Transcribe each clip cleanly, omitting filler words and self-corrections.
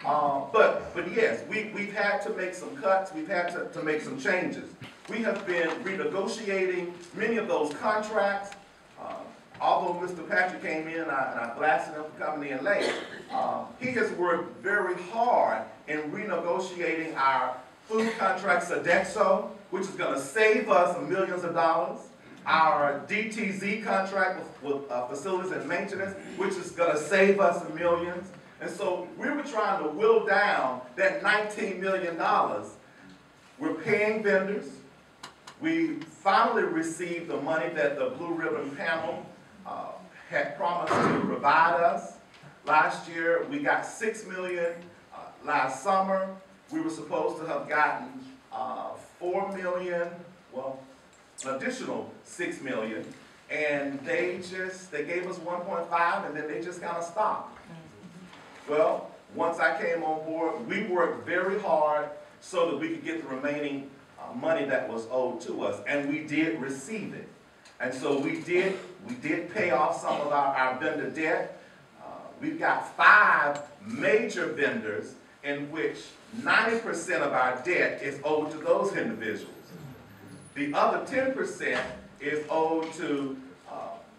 But yes, we've had to make some cuts. We've had to make some changes. We have been renegotiating many of those contracts. Although Mr. Patrick came in and I blasted him for coming in late, he has worked very hard in renegotiating our food contract Sodexo, which is going to save us millions of dollars. Our DTZ contract with facilities and maintenance, which is going to save us millions. And so we were trying to whittle down that $19 million. We're paying vendors. We finally received the money that the Blue Ribbon panel had promised to provide us. Last year, we got $6 million. Last summer, we were supposed to have gotten $4 million, well, an additional $6 million. And they gave us 1.5 and then they just kind of stopped. Well, once I came on board, we worked very hard so that we could get the remaining money that was owed to us, and we did receive it. And so we did pay off some of our vendor debt. We've got 5 major vendors in which 90% of our debt is owed to those individuals. The other 10% is owed to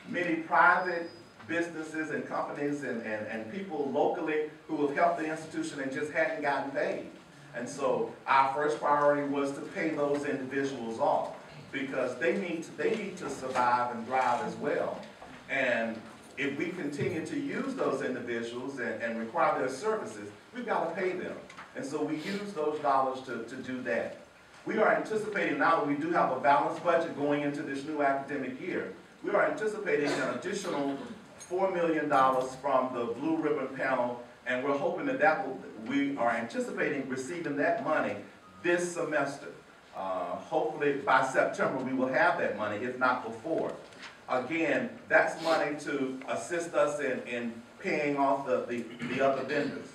many private businesses and companies and people locally who have helped the institution and just hadn't gotten paid. And so our first priority was to pay those individuals off because they need to survive and thrive as well. And if we continue to use those individuals and require their services, we've got to pay them. And so we use those dollars to do that. We are anticipating, now that we do have a balanced budget going into this new academic year, we are anticipating an additional $4 million from the Blue Ribbon panel, and we're hoping that we are anticipating receiving that money this semester. Hopefully by September we will have that money, if not before. Again, that's money to assist us in paying off the other vendors.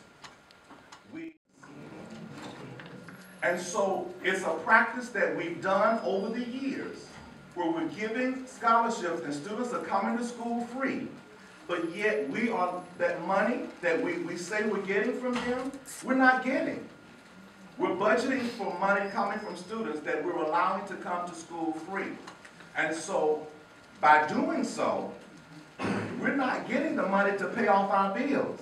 And so it's a practice that we've done over the years where we're giving scholarships and students are coming to school free, but yet that money that we say we're getting from them, we're not getting. We're budgeting for money coming from students that we're allowing to come to school free. And so by doing so, we're not getting the money to pay off our bills.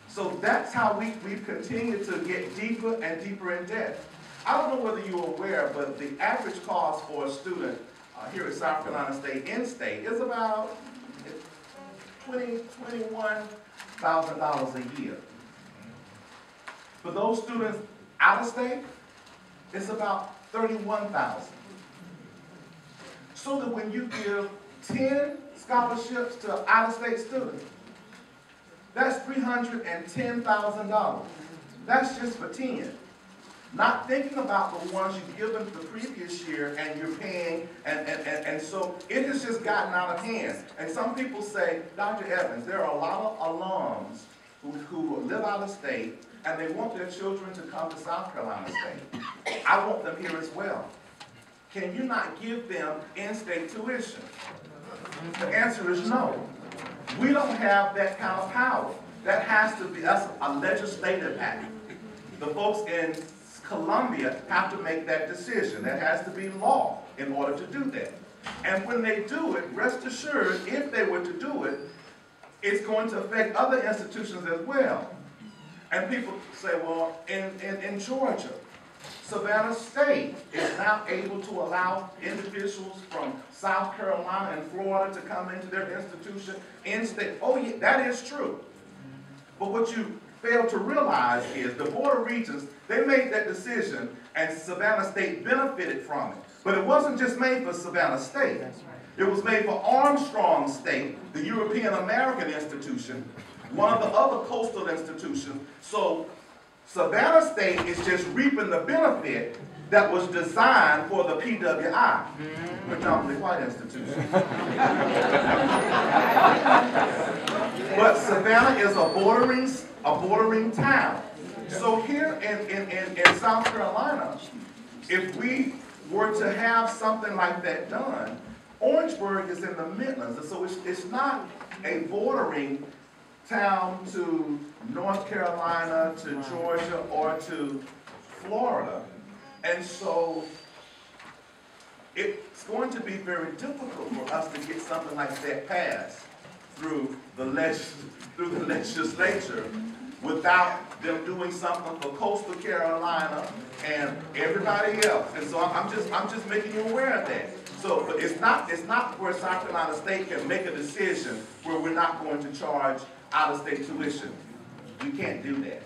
So that's how we've continued to get deeper and deeper in debt. I don't know whether you're aware, but the average cost for a student here at South Carolina State in-state is about $21,000 a year. For those students out of state, it's about $31,000. So that when you give 10 scholarships to out-of-state students, that's $310,000. That's just for 10. Not thinking about the ones you've given the previous year and you're paying, and so it has just gotten out of hand. And some people say, Dr. Evans, there are a lot of alums who live out of state and they want their children to come to South Carolina State. I want them here as well. Can you not give them in-state tuition? The answer is no. We don't have that kind of power. That's a legislative act. The folks in Columbia have to make that decision. That has to be law in order to do that. And when they do it, rest assured, if they were to do it, it's going to affect other institutions as well. And people say, well, in Georgia, Savannah State is now able to allow individuals from South Carolina and Florida to come into their institution in-state. Oh, yeah, that is true. But what you fail to realize is the Board of Regents, they made that decision and Savannah State benefited from it. But it wasn't just made for Savannah State. That's right. It was made for Armstrong State, the European American institution, one of the other coastal institutions. So Savannah State is just reaping the benefit that was designed for the PWI, predominantly white institution. But Savannah is a bordering town. So here in South Carolina, if we were to have something like that done, Orangeburg is in the Midlands, and so it's not a bordering town to North Carolina, to Georgia, or to Florida. And so it's going to be very difficult for us to get something like that passed through the legislature without them doing something for Coastal Carolina and everybody else. And so I'm just making you aware of that. So but it's not where South Carolina State can make a decision where we're not going to charge out-of-state tuition. We can't do that.